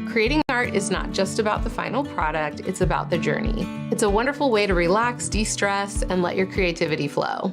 Creating art is not just about the final product, it's about the journey. It's a wonderful way to relax, de-stress, and let your creativity flow.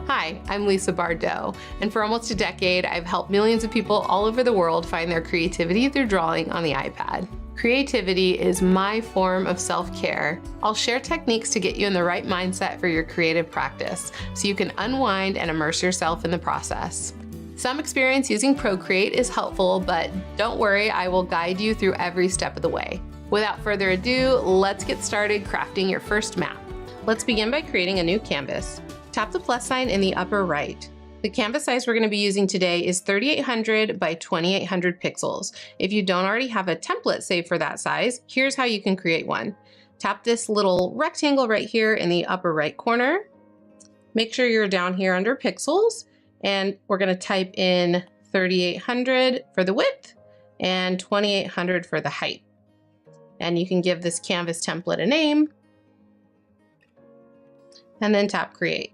Hi, I'm Lisa Bardot, and for almost a decade, I've helped millions of people all over the world find their creativity through drawing on the iPad. Creativity is my form of self-care. I'll share techniques to get you in the right mindset for your creative practice, so you can unwind and immerse yourself in the process. Some experience using Procreate is helpful, but don't worry, I will guide you through every step of the way. Without further ado, let's get started crafting your first map. Let's begin by creating a new canvas. Tap the plus sign in the upper right. The canvas size we're going to be using today is 3800 by 2800 pixels. If you don't already have a template saved for that size, here's how you can create one. Tap this little rectangle right here in the upper right corner. Make sure you're down here under pixels, and we're going to type in 3800 for the width and 2800 for the height. And you can give this canvas template a name, and then tap create.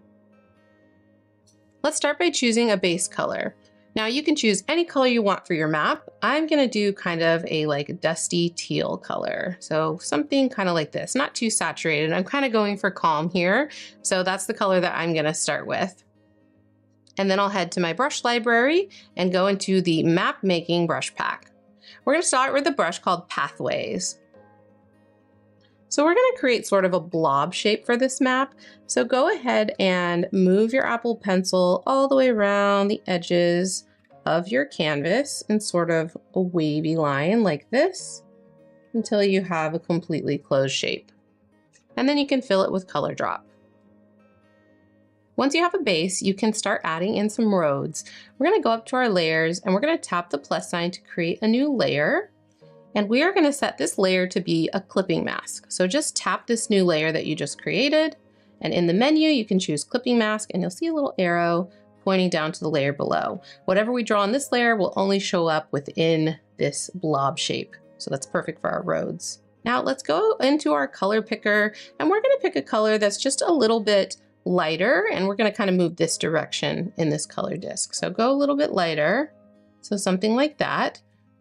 Let's start by choosing a base color. Now you can choose any color you want for your map. I'm gonna do kind of a dusty teal color. So something kind of like this, not too saturated. I'm kind of going for calm here. So that's the color that I'm gonna start with. And then I'll head to my brush library and go into the map-making brush pack. We're gonna start with a brush called Pathways. So we're gonna create sort of a blob shape for this map. So go ahead and move your Apple Pencil all the way around the edges of your canvas in sort of a wavy line like this until you have a completely closed shape. And then you can fill it with color drop. Once you have a base, you can start adding in some roads. We're gonna go up to our layers and we're gonna tap the plus sign to create a new layer. And we are going to set this layer to be a clipping mask. So just tap this new layer that you just created. And in the menu, you can choose clipping mask and you'll see a little arrow pointing down to the layer below. Whatever we draw on this layer will only show up within this blob shape. So that's perfect for our roads. Now let's go into our color picker and we're going to pick a color that's just a little bit lighter. And we're going to kind of move this direction in this color disc. So go a little bit lighter. So something like that.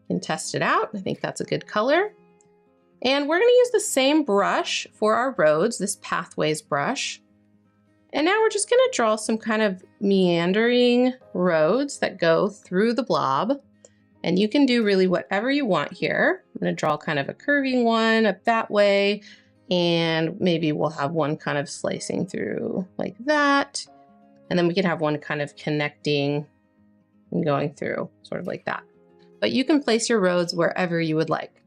And test it out. I think that's a good color. And we're going to use the same brush for our roads, this Pathways brush. And now we're just going to draw some kind of meandering roads that go through the blob. And you can do really whatever you want here. I'm going to draw kind of a curving one up that way. And maybe we'll have one kind of slicing through like that. And then we can have one kind of connecting and going through sort of like that. But you can place your roads wherever you would like.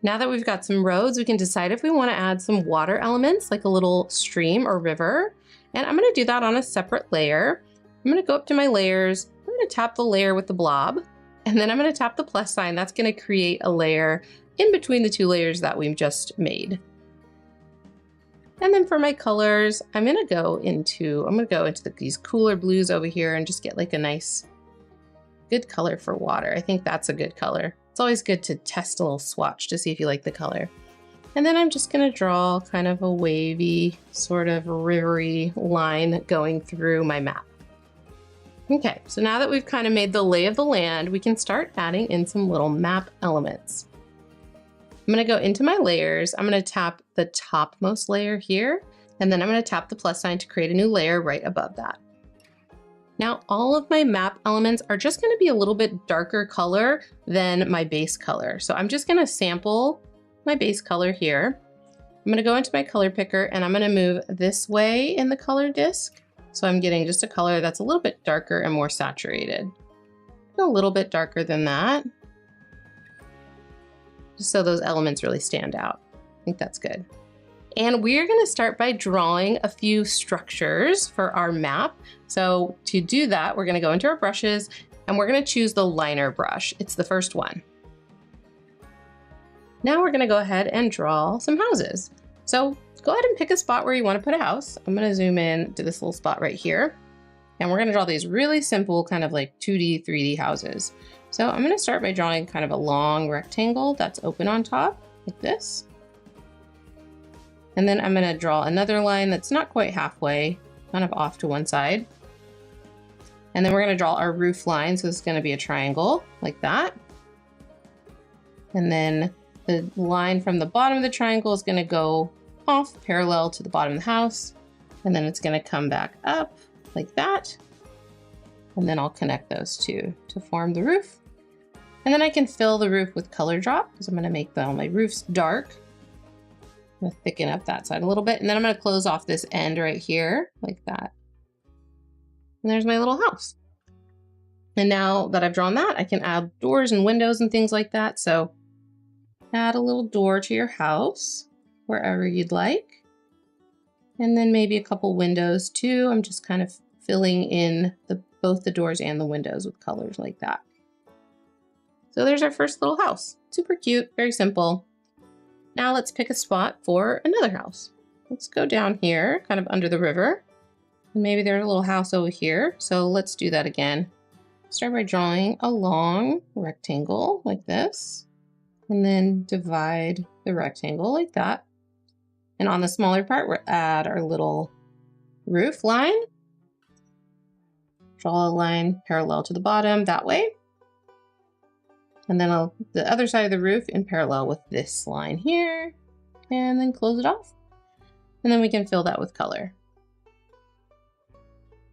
Now that we've got some roads, we can decide if we want to add some water elements like a little stream or river. And I'm going to do that on a separate layer. I'm going to go up to my layers. I'm going to tap the layer with the blob, and then I'm going to tap the plus sign. That's going to create a layer in between the two layers that we've just made. And then for my colors, I'm going to go into these cooler blues over here and just get like a nice good color for water. I think that's a good color. It's always good to test a little swatch to see if you like the color. And then I'm just gonna draw kind of a wavy, sort of rivery line going through my map. Okay, so now that we've kind of made the lay of the land, we can start adding in some little map elements. I'm gonna go into my layers. I'm gonna tap the topmost layer here, and then I'm gonna tap the plus sign to create a new layer right above that. Now, all of my map elements are just going to be a little bit darker color than my base color. So I'm just going to sample my base color here. I'm going to go into my color picker and I'm going to move this way in the color disc. So I'm getting just a color that's a little bit darker and more saturated. A little bit darker than that, just so those elements really stand out. I think that's good. And we're going to start by drawing a few structures for our map. So to do that, we're going to go into our brushes and we're going to choose the liner brush. It's the first one. Now we're going to go ahead and draw some houses. So go ahead and pick a spot where you want to put a house. I'm going to zoom in to this little spot right here. And we're going to draw these really simple kind of like 2D, 3D houses. So I'm going to start by drawing kind of a long rectangle that's open on top. like this. And then I'm gonna draw another line that's not quite halfway, kind of off to one side. And then we're gonna draw our roof line. So it's gonna be a triangle like that. And then the line from the bottom of the triangle is gonna go off parallel to the bottom of the house. And then it's gonna come back up like that. And then I'll connect those two to form the roof. And then I can fill the roof with color drop because I'm gonna make my roofs dark. I'm gonna thicken up that side a little bit. And then I'm gonna close off this end right here like that. And there's my little house. And now that I've drawn that, I can add doors and windows and things like that. So add a little door to your house wherever you'd like. And then maybe a couple windows too. I'm just kind of filling in both the doors and the windows with colors like that. So there's our first little house. Super cute, very simple. Now let's pick a spot for another house. Let's go down here, kind of under the river. And maybe there's a little house over here. So let's do that again. Start by drawing a long rectangle like this, and then divide the rectangle like that. And on the smaller part, we'll add our little roof line. Draw a line parallel to the bottom that way. And then the other side of the roof in parallel with this line here, and then close it off. And then we can fill that with color.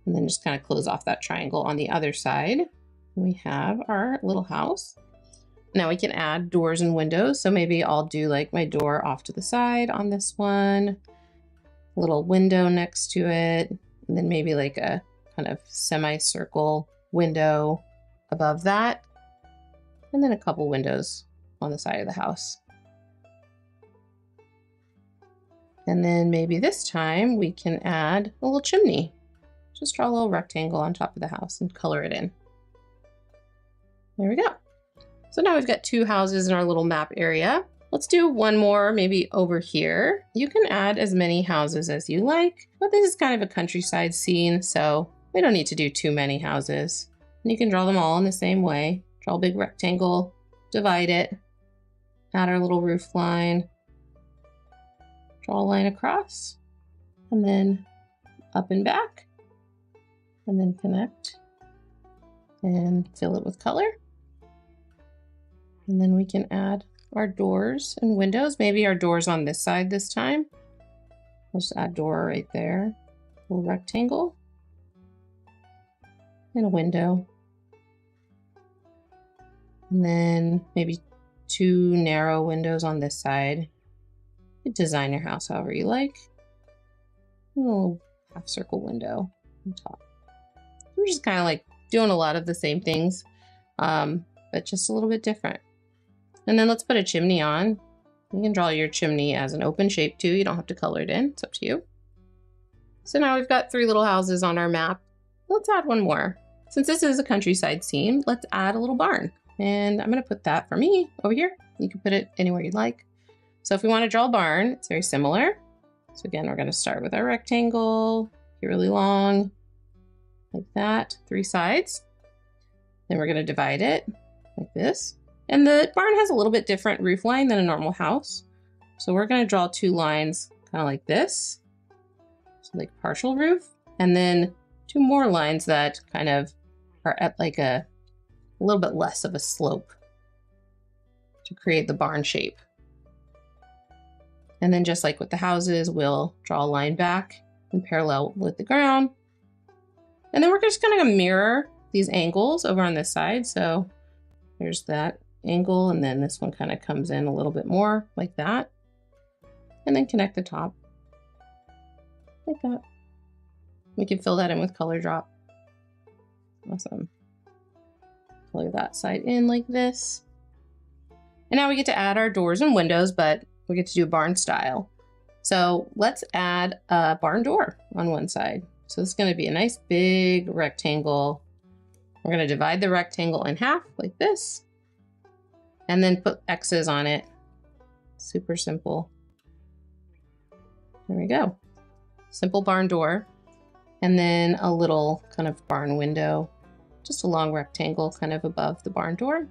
And then just kind of close off that triangle on the other side. We have our little house. Now we can add doors and windows. So maybe I'll do like my door off to the side on this one, a little window next to it, and then maybe like a kind of semicircle window above that, and then a couple windows on the side of the house. And then maybe this time we can add a little chimney. Just draw a little rectangle on top of the house and color it in. There we go. So now we've got two houses in our little map area. Let's do one more, maybe over here. You can add as many houses as you like, but this is kind of a countryside scene, so we don't need to do too many houses. And you can draw them all in the same way. Draw a big rectangle, divide it, add our little roof line, draw a line across, and then up and back, and then connect and fill it with color. And then we can add our doors and windows. Maybe our doors on this side this time. We'll just add door right there. A little rectangle. And a window. And then maybe two narrow windows on this side. You can design your house however you like. A little half circle window on top. We're just kind of like doing a lot of the same things, but just a little bit different. And then let's put a chimney on. You can draw your chimney as an open shape too. You don't have to color it in, it's up to you. So now we've got 3 little houses on our map. Let's add one more. Since this is a countryside scene, let's add a little barn. And I'm gonna put that for me over here. You can put it anywhere you'd like. So if we wanna draw a barn, it's very similar. So again, we're gonna start with our rectangle, get really long, like that, 3 sides. Then we're gonna divide it like this. And the barn has a little bit different roof line than a normal house. So we're gonna draw 2 lines kind of like this. So like partial roof. And then 2 more lines that kind of are at like a little bit less of a slope to create the barn shape. And then just like with the houses, we'll draw a line back in parallel with the ground. And then we're just gonna mirror these angles over on this side. So there's that angle, and then this one kind of comes in a little bit more like that. And then connect the top like that. We can fill that in with color drop. Awesome. Color that side in like this. And now we get to add our doors and windows, but we get to do barn style. So let's add a barn door on one side. So this is going to be a nice big rectangle. We're going to divide the rectangle in half like this, and then put X's on it. Super simple. There we go. Simple barn door. And then a little kind of barn window, just a long rectangle kind of above the barn door.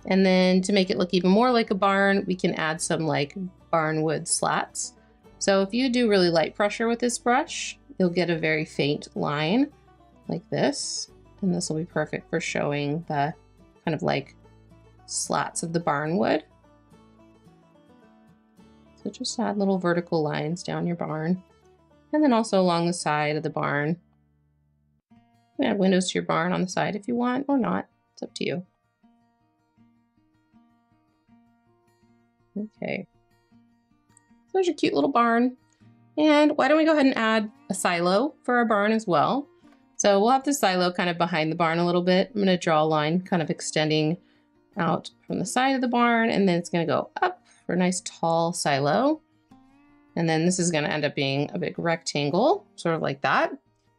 And then to make it look even more like a barn, we can add some like barnwood slats. So if you do really light pressure with this brush, you'll get a very faint line like this. And this will be perfect for showing the kind of like slats of the barnwood. So just add little vertical lines down your barn. And then also along the side of the barn. You can add windows to your barn on the side if you want or not. It's up to you. Okay. So there's your cute little barn. And why don't we go ahead and add a silo for our barn as well. So we'll have the silo kind of behind the barn a little bit. I'm going to draw a line kind of extending out from the side of the barn, and then it's going to go up for a nice tall silo. And then this is going to end up being a big rectangle, sort of like that.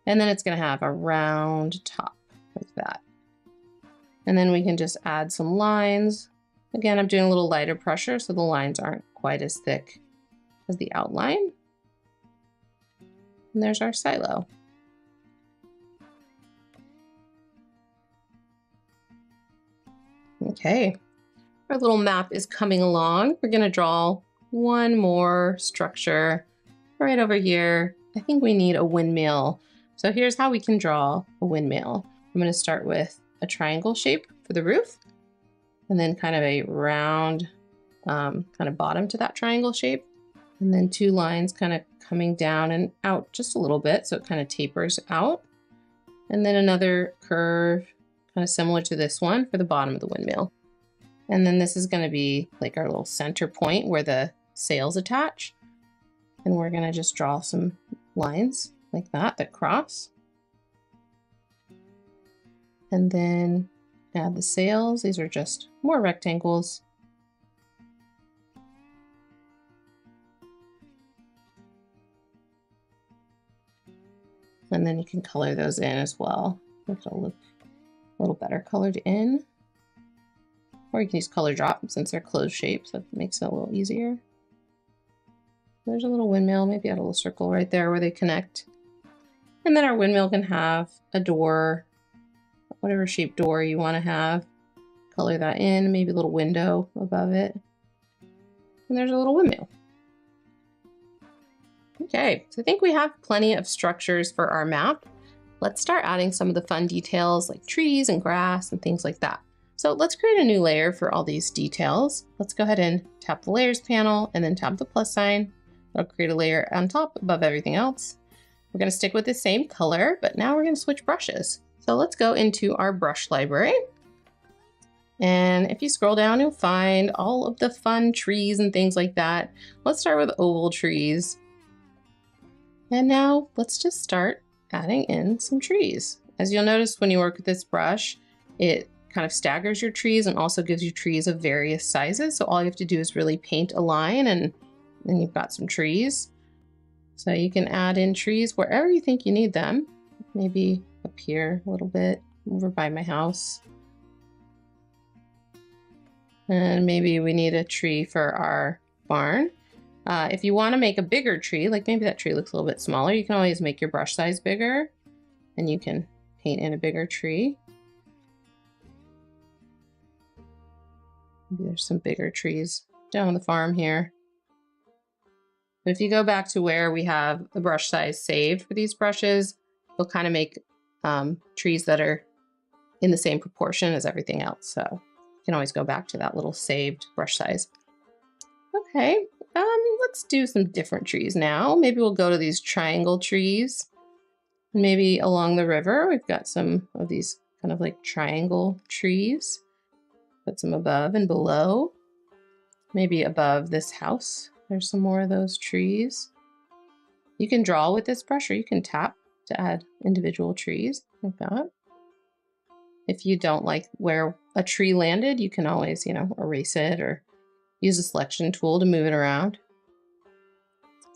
And then it's going to have a round top like that. And then we can just add some lines. Again, I'm doing a little lighter pressure so the lines aren't quite as thick as the outline. And there's our silo. Okay, our little map is coming along. We're gonna draw one more structure right over here. I think we need a windmill. So here's how we can draw a windmill. I'm gonna start with a triangle shape for the roof, and then kind of a round kind of bottom to that triangle shape. And then two lines kind of coming down and out just a little bit, so it kind of tapers out. And then another curve, kind of similar to this one for the bottom of the windmill. And then this is going to be like our little center point where the sails attach. And we're going to just draw some lines like that cross. And then add the sails. These are just more rectangles. And then you can color those in as well. It'll look a little better colored in. Or you can use color drop since they're closed shapes. That makes it a little easier. There's a little windmill. Maybe add a little circle right there where they connect. And then our windmill can have a door, whatever shape door you want to have. Color that in, maybe a little window above it. And there's a little windmill. Okay, so I think we have plenty of structures for our map. Let's start adding some of the fun details like trees and grass and things like that. So let's create a new layer for all these details. Let's go ahead and tap the layers panel and then tap the plus sign. That'll create a layer on top above everything else. We're going to stick with the same color, but now we're going to switch brushes. So let's go into our brush library. And if you scroll down, you'll find all of the fun trees and things like that. Let's start with oval trees. And now let's just start adding in some trees. As you'll notice when you work with this brush, it kind of staggers your trees and also gives you trees of various sizes. So all you have to do is really paint a line and then you've got some trees. So you can add in trees wherever you think you need them. Maybe up here a little bit, over by my house. And maybe we need a tree for our barn. If you want to make a bigger tree, like maybe that tree looks a little bit smaller, you can always make your brush size bigger and you can paint in a bigger tree. Maybe there's some bigger trees down on the farm here. But if you go back to where we have the brush size saved for these brushes, you'll kind of make trees that are in the same proportion as everything else. So you can always go back to that little saved brush size. Okay. Let's do some different trees now. Maybe we'll go to these triangle trees. Maybe along the river, we've got some of these kind of like triangle trees. Put some above and below. Maybe above this house, there's some more of those trees. You can draw with this brush or you can tap to add individual trees like that. If you don't like where a tree landed, you can always, erase it or use a selection tool to move it around.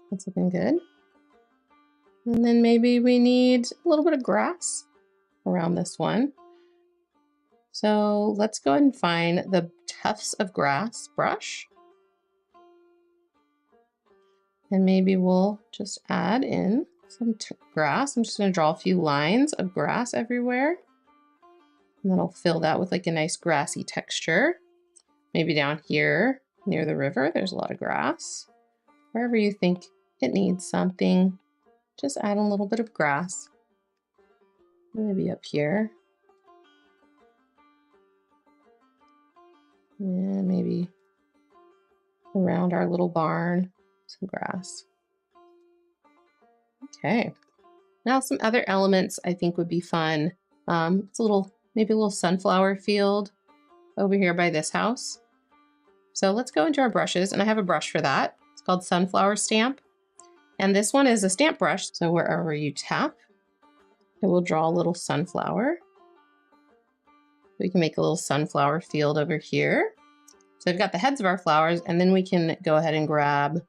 That's looking good. And then maybe we need a little bit of grass around this one. So let's go ahead and find the tufts of grass brush. And maybe we'll just add in some grass. I'm just going to draw a few lines of grass everywhere. And then I'll fill that with like a nice grassy texture. Maybe down here near the river, there's a lot of grass. Wherever you think it needs something, just add a little bit of grass. Maybe up here. And maybe around our little barn, some grass. Okay. Now some other elements I think would be fun. It's maybe a little sunflower field over here by this house. So let's go into our brushes, and I have a brush for that. It's called Sunflower Stamp. And this one is a stamp brush. So wherever you tap, it will draw a little sunflower. We can make a little sunflower field over here. So I've got the heads of our flowers, and then we can go ahead and grab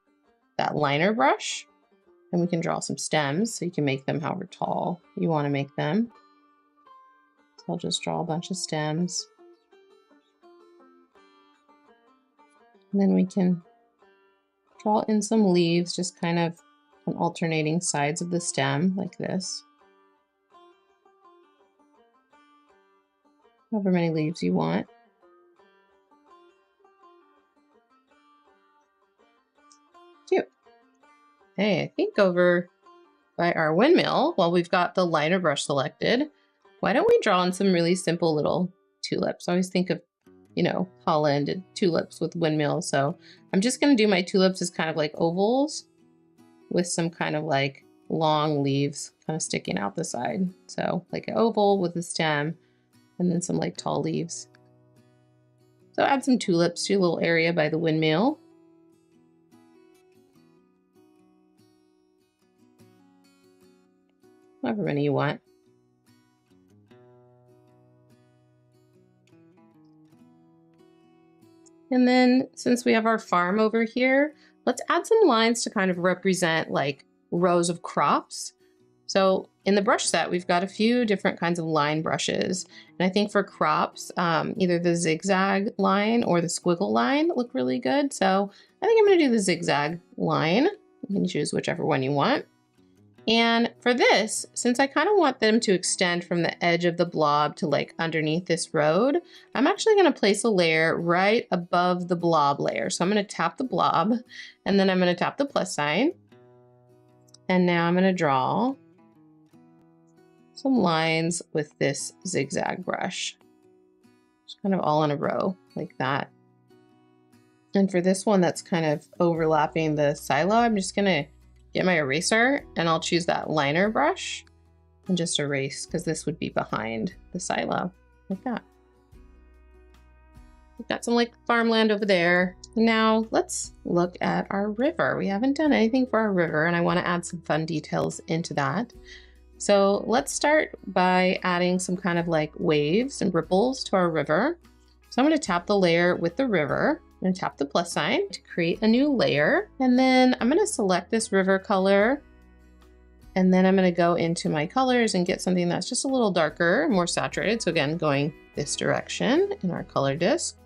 that liner brush, and we can draw some stems. So you can make them however tall you want to make them. So I'll just draw a bunch of stems. And then we can draw in some leaves, just kind of on alternating sides of the stem like this. However many leaves you want. Cute. Hey, I think over by our windmill, while we've got the liner brush selected, why don't we draw in some really simple little tulips? I always think of, you know, Holland and tulips with windmills. So I'm just going to do my tulips as kind of like ovals with some kind of like long leaves kind of sticking out the side. So like an oval with a stem and then some like tall leaves. So add some tulips to a little area by the windmill. However many you want. And then since we have our farm over here, let's add some lines to kind of represent like rows of crops. So in the brush set, we've got a few different kinds of line brushes. And I think for crops, either the zigzag line or the squiggle line look really good. So I think I'm going to do the zigzag line. You can choose whichever one you want. And for this, since I kind of want them to extend from the edge of the blob to like underneath this road, I'm actually going to place a layer right above the blob layer. So I'm going to tap the blob, and then I'm going to tap the plus sign. And now I'm going to draw some lines with this zigzag brush. Just kind of all in a row like that. And for this one that's kind of overlapping the silo, I'm just going to get my eraser, and I'll choose that liner brush and just erase, because this would be behind the silo, like that. We've got some like farmland over there. Now let's look at our river. We haven't done anything for our river, and I want to add some fun details into that. So let's start by adding some kind of like waves and ripples to our river. So I'm going to tap the layer with the river. I'm going to tap the plus sign to create a new layer. And then I'm going to select this river color. And then I'm going to go into my colors and get something that's just a little darker, more saturated. So again, going this direction in our color disc.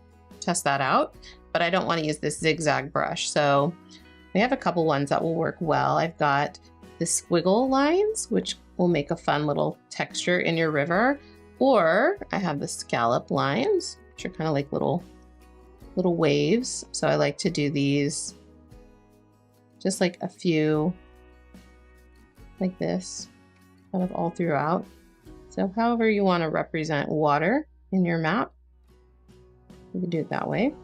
Test that out. But I don't want to use this zigzag brush. So we have a couple ones that will work well. I've got the squiggle lines, which will make a fun little texture in your river. Or I have the scallop lines, which are kind of like little waves. So I like to do these just like a few like this, kind of all throughout. So however you want to represent water in your map, you can do it that way.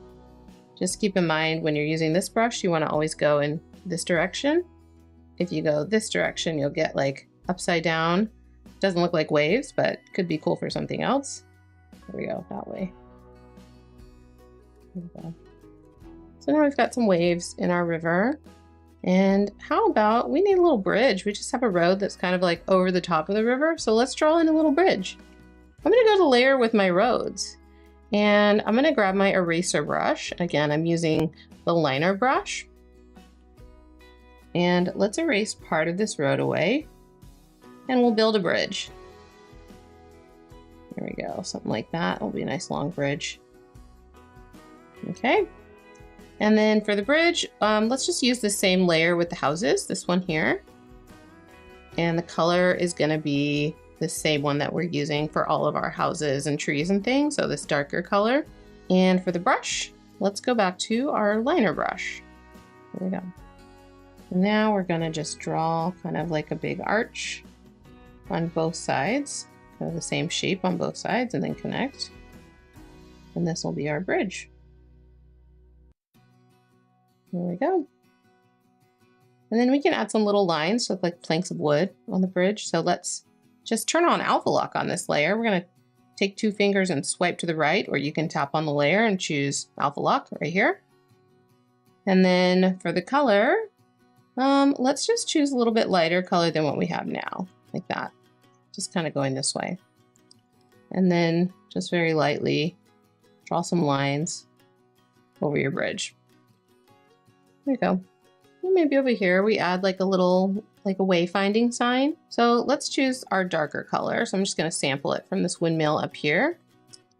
Just keep in mind when you're using this brush, you want to always go in this direction. If you go this direction, you'll get like upside down. Doesn't look like waves, but could be cool for something else. There we go, that way. So now we've got some waves in our river. And how about, we need a little bridge. We just have a road that's kind of like over the top of the river. So let's draw in a little bridge. I'm going to go to layer with my roads. And I'm going to grab my eraser brush. Again, I'm using the liner brush. And let's erase part of this road away. And we'll build a bridge. There we go, something like that. It'll be a nice long bridge. Okay, and then for the bridge, let's just use the same layer with the houses, this one here. And the color is gonna be the same one that we're using for all of our houses and trees and things, so this darker color. And for the brush, let's go back to our liner brush. There we go. Now we're gonna just draw kind of like a big arch on both sides, kind of the same shape on both sides, and then connect. And this will be our bridge. There we go. And then we can add some little lines with like planks of wood on the bridge. So let's just turn on alpha lock on this layer. We're gonna take 2 fingers and swipe to the right, or you can tap on the layer and choose alpha lock right here. And then for the color, let's just choose a little bit lighter color than what we have now, like that. Just kind of going this way. And then just very lightly draw some lines over your bridge. There you go. And maybe over here we add like a little, like a wayfinding sign. So let's choose our darker color. So I'm just gonna sample it from this windmill up here.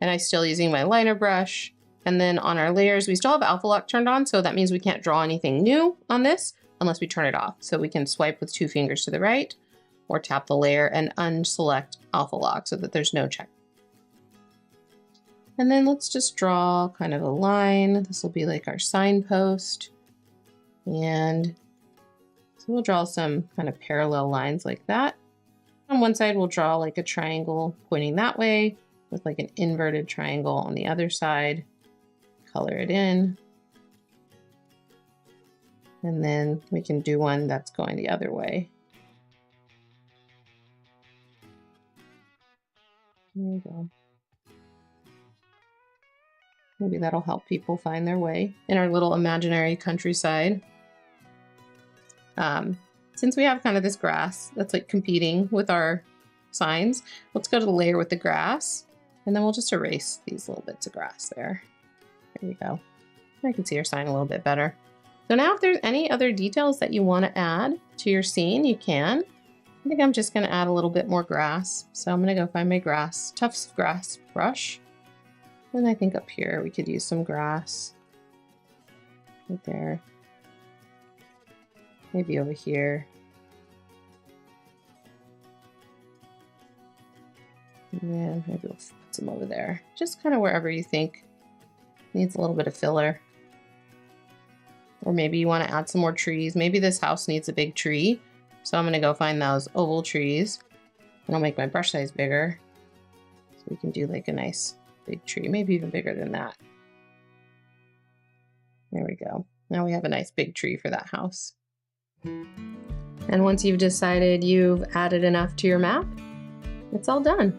And I'm still using my liner brush. And then on our layers, we still have alpha lock turned on. So that means we can't draw anything new on this unless we turn it off. So we can swipe with 2 fingers to the right or tap the layer and unselect alpha lock so that there's no check. And then let's just draw kind of a line. This will be like our signpost. And so we'll draw some kind of parallel lines like that. On one side, we'll draw like a triangle pointing that way with like an inverted triangle on the other side. Color it in. And then we can do one that's going the other way. There we go. Maybe that'll help people find their way in our little imaginary countryside. Since we have kind of this grass that's like competing with our signs, let's go to the layer with the grass, and then we'll just erase these little bits of grass there. There we go. I can see our sign a little bit better. So now if there's any other details that you want to add to your scene, you can. I think I'm just going to add a little bit more grass. So I'm going to go find my tufts of grass brush. And I think up here we could use some grass. Right there. Maybe over here. And then maybe we'll put some over there. Just kind of wherever you think needs a little bit of filler. Or maybe you want to add some more trees. Maybe this house needs a big tree. So I'm going to go find those oval trees. And I'll make my brush size bigger. So we can do like a nice big tree, maybe even bigger than that. There we go. Now we have a nice big tree for that house. And once you've decided you've added enough to your map, it's all done.